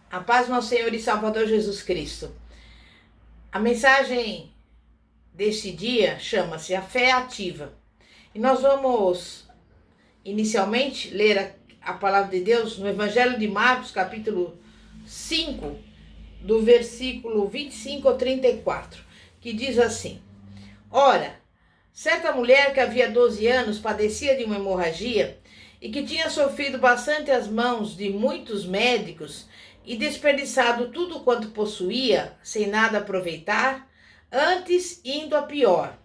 A paz do nosso Senhor e Salvador Jesus Cristo. A mensagem deste dia chama-se A Fé Ativa. E nós vamos, inicialmente, ler a palavra de Deus no Evangelho de Marcos, capítulo 5, do versículo 25 ao 34, que diz assim: Ora, certa mulher que havia 12 anos padecia de uma hemorragia e que tinha sofrido bastante as mãos de muitos médicos e desperdiçado tudo quanto possuía, sem nada aproveitar, antes indo a pior.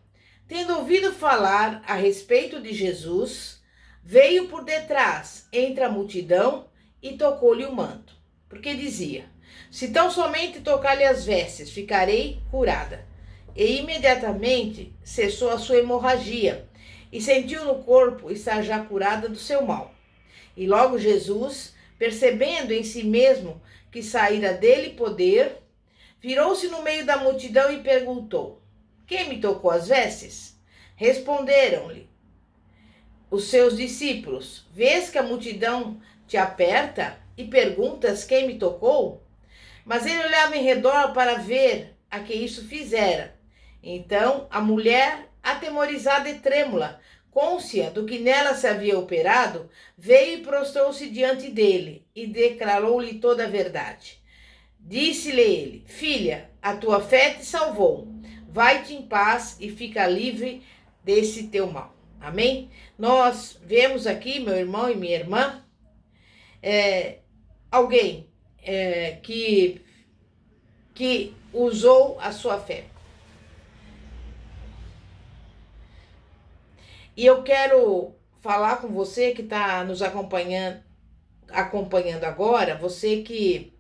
Tendo ouvido falar a respeito de Jesus, veio por detrás, entre a multidão, e tocou-lhe o manto. Porque dizia: se tão somente tocar-lhe as vestes, ficarei curada. E imediatamente cessou a sua hemorragia, e sentiu no corpo estar já curada do seu mal. E logo Jesus, percebendo em si mesmo que saíra dele poder, virou-se no meio da multidão e perguntou: quem me tocou as vestes? Responderam-lhe os seus discípulos: vês que a multidão te aperta e perguntas quem me tocou? Mas ele olhava em redor para ver a que isso fizera. Então a mulher, atemorizada e trêmula, cônscia do que nela se havia operado, veio e prostrou-se diante dele e declarou-lhe toda a verdade. Disse-lhe ele: filha, a tua fé te salvou. Vai-te em paz e fica livre desse teu mal. Amém? Nós vemos aqui, meu irmão e minha irmã, alguém que usou a sua fé. E eu quero falar com você que está nos acompanhando agora, você que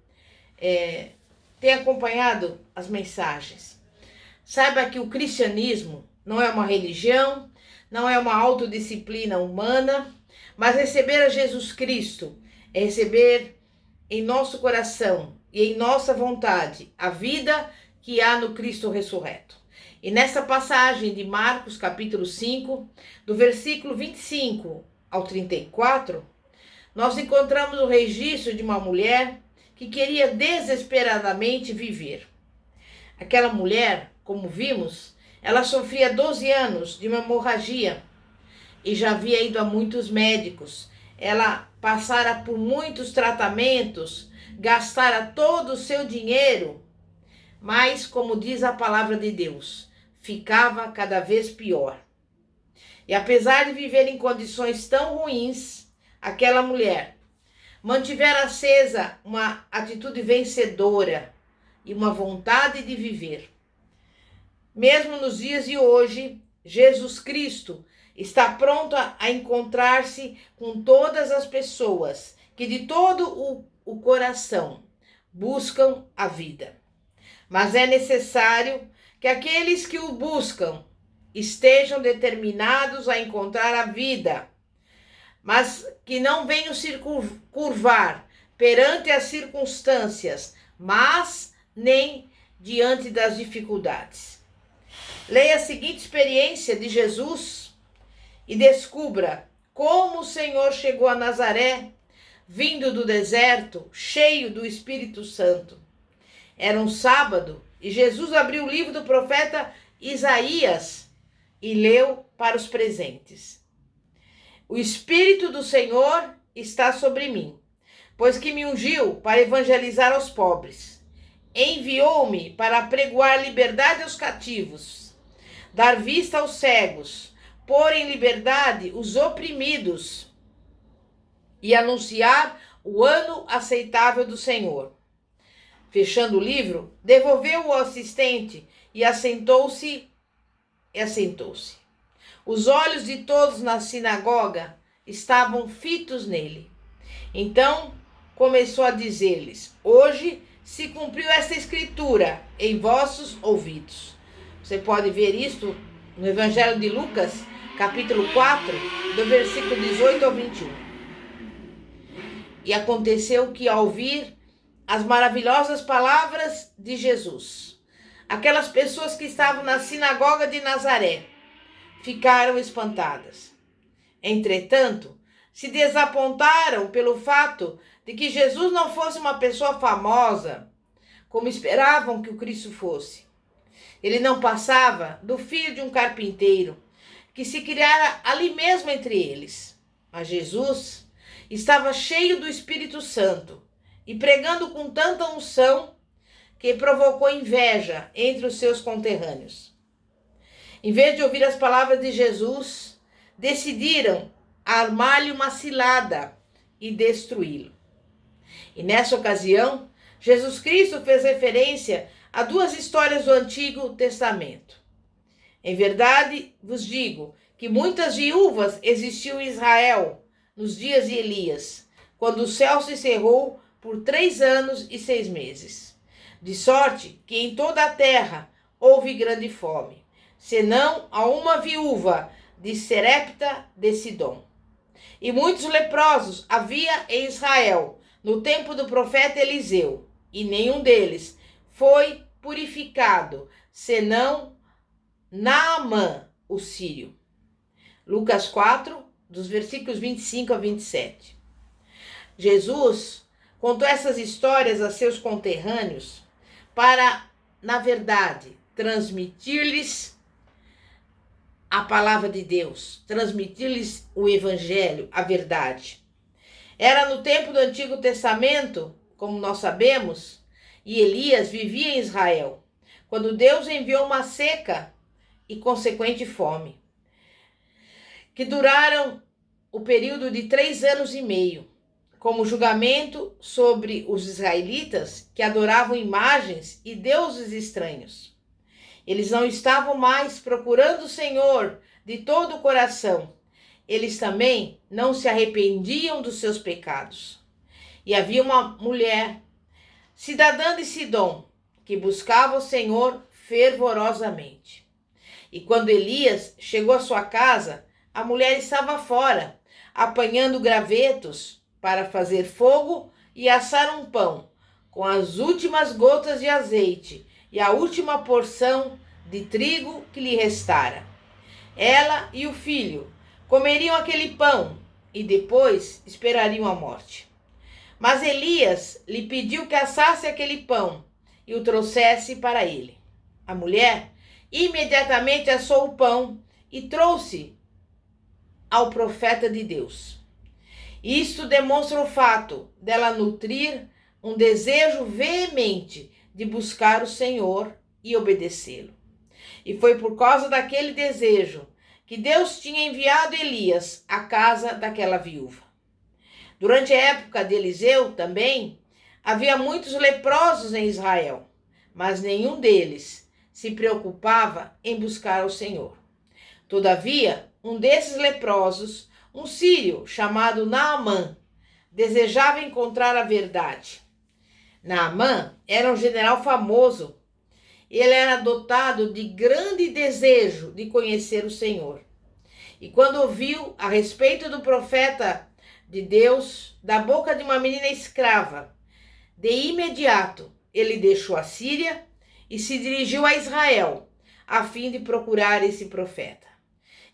tem acompanhado as mensagens. Saiba que o cristianismo não é uma religião, não é uma autodisciplina humana, mas receber a Jesus Cristo é receber em nosso coração e em nossa vontade a vida que há no Cristo ressurreto. E nessa passagem de Marcos, capítulo 5, do versículo 25 ao 34, nós encontramos o registro de uma mulher que queria desesperadamente viver. Aquela mulher, como vimos, ela sofria 12 anos de uma hemorragia e já havia ido a muitos médicos. Ela passara por muitos tratamentos, gastara todo o seu dinheiro, mas, como diz a palavra de Deus, ficava cada vez pior. E apesar de viver em condições tão ruins, aquela mulher mantivera acesa uma atitude vencedora e uma vontade de viver. Mesmo nos dias de hoje, Jesus Cristo está pronto a encontrar-se com todas as pessoas que de todo o coração buscam a vida. Mas é necessário que aqueles que o buscam estejam determinados a encontrar a vida, mas que não venham se curvar perante as circunstâncias, mas nem diante das dificuldades. Leia a seguinte experiência de Jesus e descubra como o Senhor chegou a Nazaré, vindo do deserto, cheio do Espírito Santo. Era um sábado e Jesus abriu o livro do profeta Isaías e leu para os presentes. O Espírito do Senhor está sobre mim, pois que me ungiu para evangelizar aos pobres. Enviou-me para apregoar liberdade aos cativos, dar vista aos cegos, pôr em liberdade os oprimidos e anunciar o ano aceitável do Senhor. Fechando o livro, devolveu o assistente e assentou-se. Os olhos de todos na sinagoga estavam fitos nele. Então começou a dizer-lhes: hoje se cumpriu esta escritura em vossos ouvidos. Você pode ver isto no Evangelho de Lucas, capítulo 4, do versículo 18 ao 21. E aconteceu que, ao ouvir as maravilhosas palavras de Jesus, aquelas pessoas que estavam na sinagoga de Nazaré ficaram espantadas. Entretanto, se desapontaram pelo fato de que Jesus não fosse uma pessoa famosa, como esperavam que o Cristo fosse. Ele não passava do filho de um carpinteiro, que se criara ali mesmo entre eles. Mas Jesus estava cheio do Espírito Santo e pregando com tanta unção que provocou inveja entre os seus conterrâneos. Em vez de ouvir as palavras de Jesus, decidiram armar-lhe uma cilada e destruí-lo. E nessa ocasião, Jesus Cristo fez referência a duas histórias do Antigo Testamento. Em verdade, vos digo que muitas viúvas existiam em Israel nos dias de Elias, quando o céu se cerrou por 3 anos e 6 meses. De sorte que em toda a terra houve grande fome, senão a uma viúva de Serepta de Sidom. E muitos leprosos havia em Israel no tempo do profeta Eliseu, e nenhum deles foi purificado, senão Naamã, o sírio. Lucas 4, dos versículos 25 a 27. Jesus contou essas histórias a seus conterrâneos para, na verdade, transmitir-lhes a palavra de Deus, transmitir-lhes o evangelho, a verdade. Era no tempo do Antigo Testamento, como nós sabemos, e Elias vivia em Israel, quando Deus enviou uma seca e consequente fome, que duraram o período de 3 anos e meio, como julgamento sobre os israelitas que adoravam imagens e deuses estranhos. Eles não estavam mais procurando o Senhor de todo o coração. Eles também não se arrependiam dos seus pecados. E havia uma mulher, cidadã de Sidom, que buscava o Senhor fervorosamente. E quando Elias chegou à sua casa, a mulher estava fora, apanhando gravetos para fazer fogo e assar um pão, com as últimas gotas de azeite e a última porção de trigo que lhe restara. Ela e o filho comeriam aquele pão e depois esperariam a morte. Mas Elias lhe pediu que assasse aquele pão e o trouxesse para ele. A mulher imediatamente assou o pão e trouxe ao profeta de Deus. Isto demonstra o fato dela nutrir um desejo veemente de buscar o Senhor e obedecê-lo. E foi por causa daquele desejo que Deus tinha enviado Elias à casa daquela viúva. Durante a época de Eliseu também havia muitos leprosos em Israel, mas nenhum deles se preocupava em buscar o Senhor. Todavia, um desses leprosos, um sírio chamado Naamã, desejava encontrar a verdade. Naamã era um general famoso. Ele era dotado de grande desejo de conhecer o Senhor. E quando ouviu a respeito do profeta de Deus, da boca de uma menina escrava, de imediato ele deixou a Síria e se dirigiu a Israel, a fim de procurar esse profeta.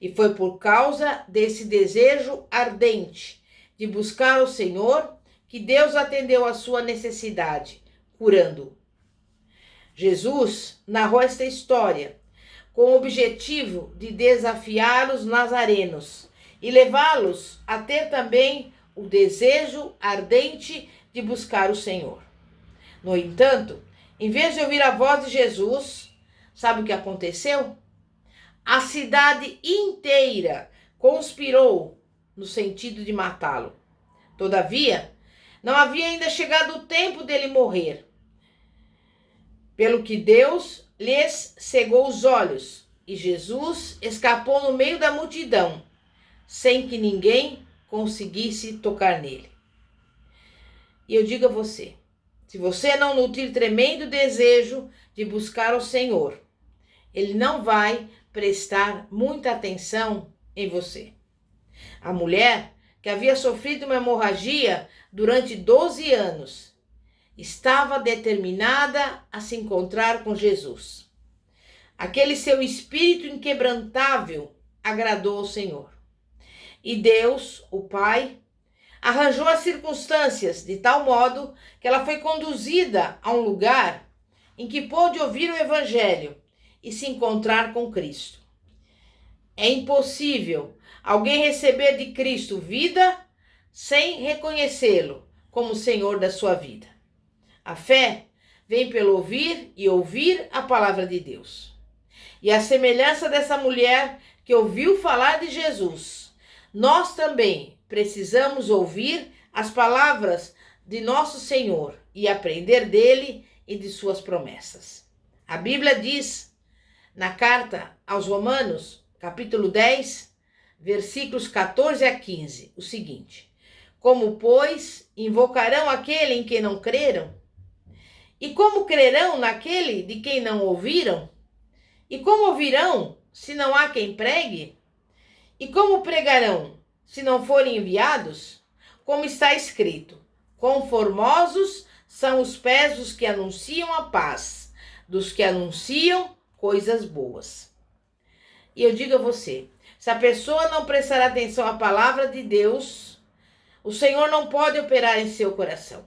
E foi por causa desse desejo ardente de buscar o Senhor que Deus atendeu a sua necessidade, curando-o. Jesus narrou esta história com o objetivo de desafiar os nazarenos e levá-los a ter também o desejo ardente de buscar o Senhor. No entanto, em vez de ouvir a voz de Jesus, sabe o que aconteceu? A cidade inteira conspirou no sentido de matá-lo. Todavia, não havia ainda chegado o tempo dele morrer, pelo que Deus lhes cegou os olhos e Jesus escapou no meio da multidão, sem que ninguém conseguisse tocar nele. E eu digo a você, se você não nutrir tremendo desejo de buscar o Senhor, ele não vai prestar muita atenção em você. A mulher, que havia sofrido uma hemorragia durante 12 anos, estava determinada a se encontrar com Jesus. Aquele seu espírito inquebrantável agradou ao Senhor. E Deus, o Pai, arranjou as circunstâncias de tal modo que ela foi conduzida a um lugar em que pôde ouvir o Evangelho e se encontrar com Cristo. É impossível alguém receber de Cristo vida sem reconhecê-lo como Senhor da sua vida. A fé vem pelo ouvir e ouvir a palavra de Deus. E a semelhança dessa mulher que ouviu falar de Jesus, nós também precisamos ouvir as palavras de nosso Senhor e aprender dele e de suas promessas. A Bíblia diz, na carta aos Romanos, capítulo 10, versículos 14 a 15, o seguinte: como, pois, invocarão aquele em quem não creram? E como crerão naquele de quem não ouviram? E como ouvirão, se não há quem pregue? E como pregarão, se não forem enviados? Como está escrito: quão formosos são os pés dos que anunciam a paz, dos que anunciam coisas boas. E eu digo a você, se a pessoa não prestar atenção à palavra de Deus, o Senhor não pode operar em seu coração.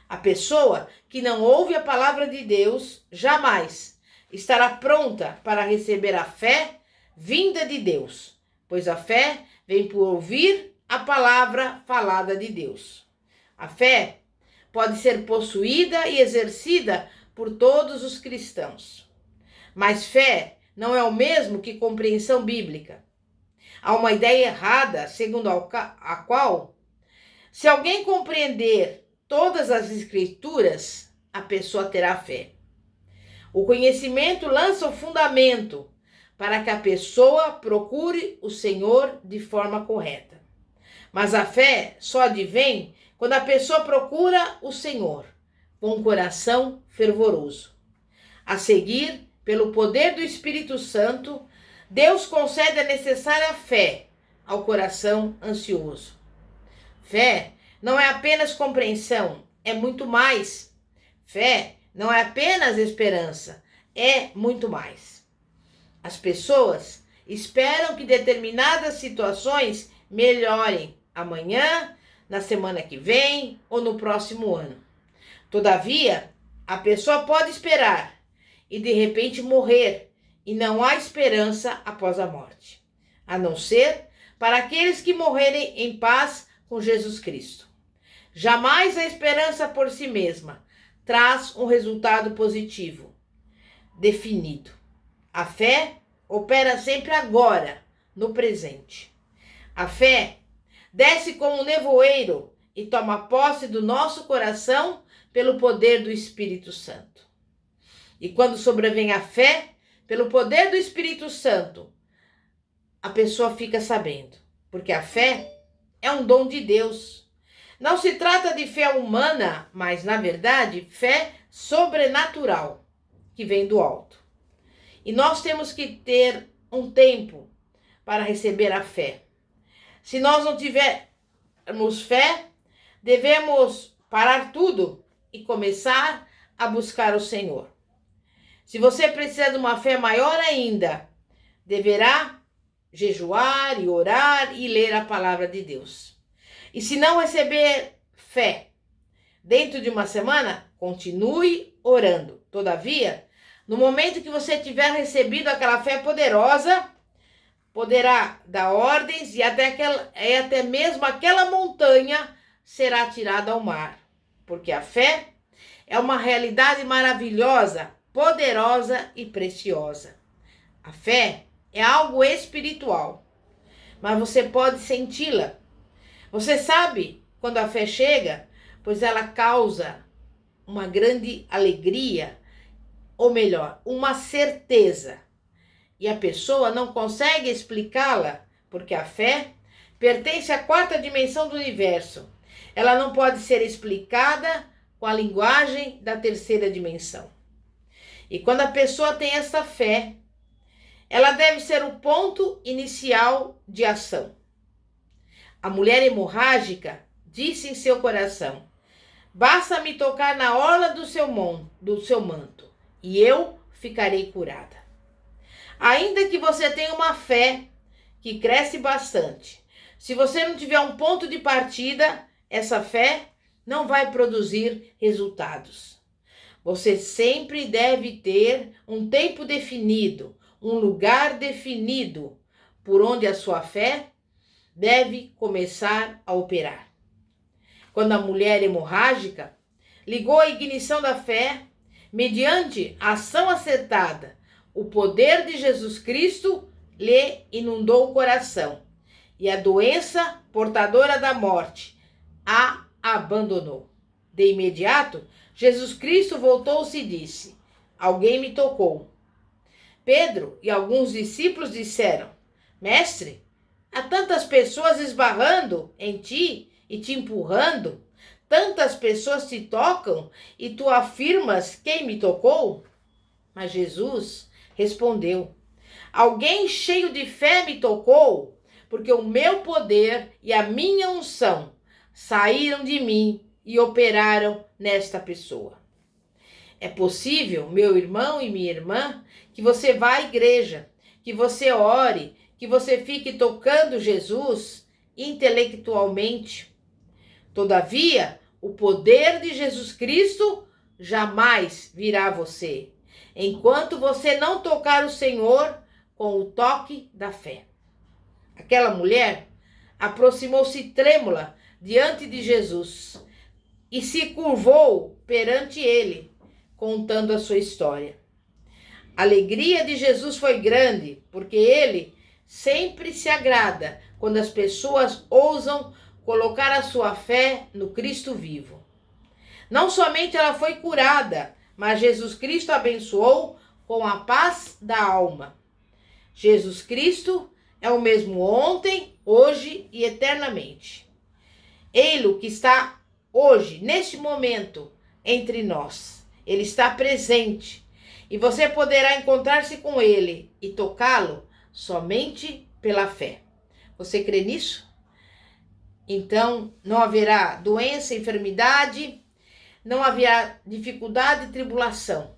A pessoa que não ouve a palavra de Deus jamais estará pronta para receber a fé vinda de Deus, pois a fé vem por ouvir a palavra falada de Deus. A fé pode ser possuída e exercida por todos os cristãos, mas fé não é o mesmo que compreensão bíblica. Há uma ideia errada, segundo a qual, se alguém compreender todas as escrituras, a pessoa terá fé. O conhecimento lança o fundamento para que a pessoa procure o Senhor de forma correta. Mas a fé só advém quando a pessoa procura o Senhor com um coração fervoroso. A seguir, pelo poder do Espírito Santo, Deus concede a necessária fé ao coração ansioso. Fé não é apenas compreensão, é muito mais. Fé não é apenas esperança, é muito mais. As pessoas esperam que determinadas situações melhorem amanhã, na semana que vem ou no próximo ano. Todavia, a pessoa pode esperar e de repente morrer, e não há esperança após a morte, a não ser para aqueles que morrerem em paz com Jesus Cristo. Jamais a esperança por si mesma traz um resultado positivo, definido. A fé opera sempre agora, no presente. A fé desce como um nevoeiro e toma posse do nosso coração pelo poder do Espírito Santo. E quando sobrevém a fé, pelo poder do Espírito Santo, a pessoa fica sabendo, porque a fé é um dom de Deus. Não se trata de fé humana, mas, na verdade, fé sobrenatural, que vem do alto. E nós temos que ter um tempo para receber a fé. Se nós não tivermos fé, devemos parar tudo e começar a buscar o Senhor. Se você precisa de uma fé maior ainda, deverá jejuar e orar e ler a palavra de Deus. E se não receber fé dentro de uma semana, continue orando. Todavia, no momento que você tiver recebido aquela fé poderosa, poderá dar ordens e até mesmo aquela montanha será tirada ao mar. Porque a fé é uma realidade maravilhosa, poderosa e preciosa. A fé é algo espiritual, mas você pode senti-la. Você sabe quando a fé chega, pois ela causa uma grande alegria, ou melhor, uma certeza. E a pessoa não consegue explicá-la, porque a fé pertence à quarta dimensão do universo. Ela não pode ser explicada com a linguagem da terceira dimensão. E quando a pessoa tem essa fé, ela deve ser o ponto inicial de ação. A mulher hemorrágica disse em seu coração: basta me tocar na orla do seu manto, e eu ficarei curada. Ainda que você tenha uma fé que cresce bastante, Se você não tiver um ponto de partida, essa fé não vai produzir resultados. Você sempre deve ter um tempo definido, um lugar definido por onde a sua fé deve começar a operar. Quando a mulher hemorrágica ligou a ignição da fé, mediante a ação acertada, o poder de Jesus Cristo lhe inundou o coração e a doença portadora da morte a abandonou. De imediato, Jesus Cristo voltou-se e disse: alguém me tocou. Pedro e alguns discípulos disseram: Mestre, há tantas pessoas esbarrando em ti e te empurrando, tantas pessoas te tocam e tu afirmas: quem me tocou? Mas Jesus respondeu: alguém cheio de fé me tocou, porque o meu poder e a minha unção saíram de mim e operaram nesta pessoa. É possível, meu irmão e minha irmã, que você vá à igreja, que você ore, que você fique tocando Jesus intelectualmente. Todavia, o poder de Jesus Cristo jamais virá a você, enquanto você não tocar o Senhor com o toque da fé. Aquela mulher aproximou-se trêmula diante de Jesus e se curvou perante ele, contando a sua história. A alegria de Jesus foi grande, porque ele sempre se agrada quando as pessoas ousam colocar a sua fé no Cristo vivo. Não somente ela foi curada, mas Jesus Cristo abençoou com a paz da alma. Jesus Cristo é o mesmo ontem, hoje e eternamente. Ele que está hoje, neste momento, entre nós. Ele está presente e você poderá encontrar-se com ele e tocá-lo somente pela fé. Você crê nisso? Então, não haverá doença, enfermidade, não haverá dificuldade e tribulação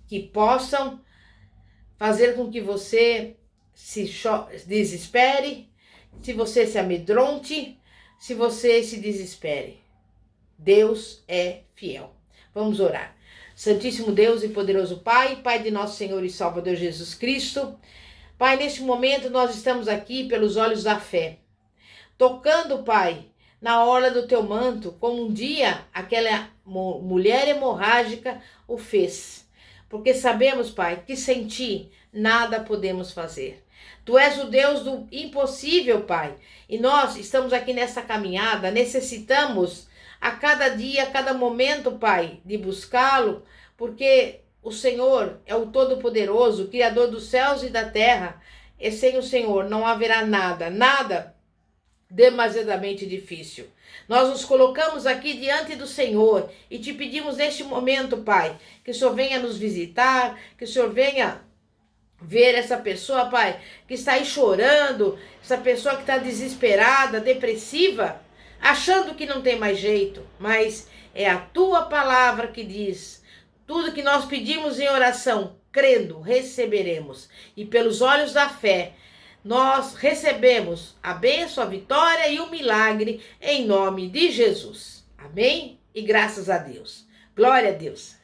que possam fazer com que você se desespere, se você se amedronte, se você se desespere. Deus é fiel. Vamos orar. Santíssimo Deus e poderoso Pai, Pai de nosso Senhor e Salvador Jesus Cristo, Pai, neste momento nós estamos aqui pelos olhos da fé, tocando, Pai, na orla do teu manto, como um dia aquela mulher hemorrágica o fez. Porque sabemos, Pai, que sem ti nada podemos fazer. Tu és o Deus do impossível, Pai, e nós estamos aqui nessa caminhada, necessitamos a cada dia, a cada momento, Pai, de buscá-lo, porque o Senhor é o Todo-Poderoso, o Criador dos céus e da terra, e sem o Senhor não haverá nada demasiadamente difícil. Nós nos colocamos aqui diante do Senhor e te pedimos neste momento, Pai, que o Senhor venha nos visitar, que o Senhor venha ver essa pessoa, Pai, que está aí chorando, essa pessoa que está desesperada, depressiva, achando que não tem mais jeito, mas é a tua palavra que diz: tudo que nós pedimos em oração, crendo, receberemos. E pelos olhos da fé, nós recebemos a bênção, a vitória e o milagre em nome de Jesus. Amém? E graças a Deus. Glória a Deus.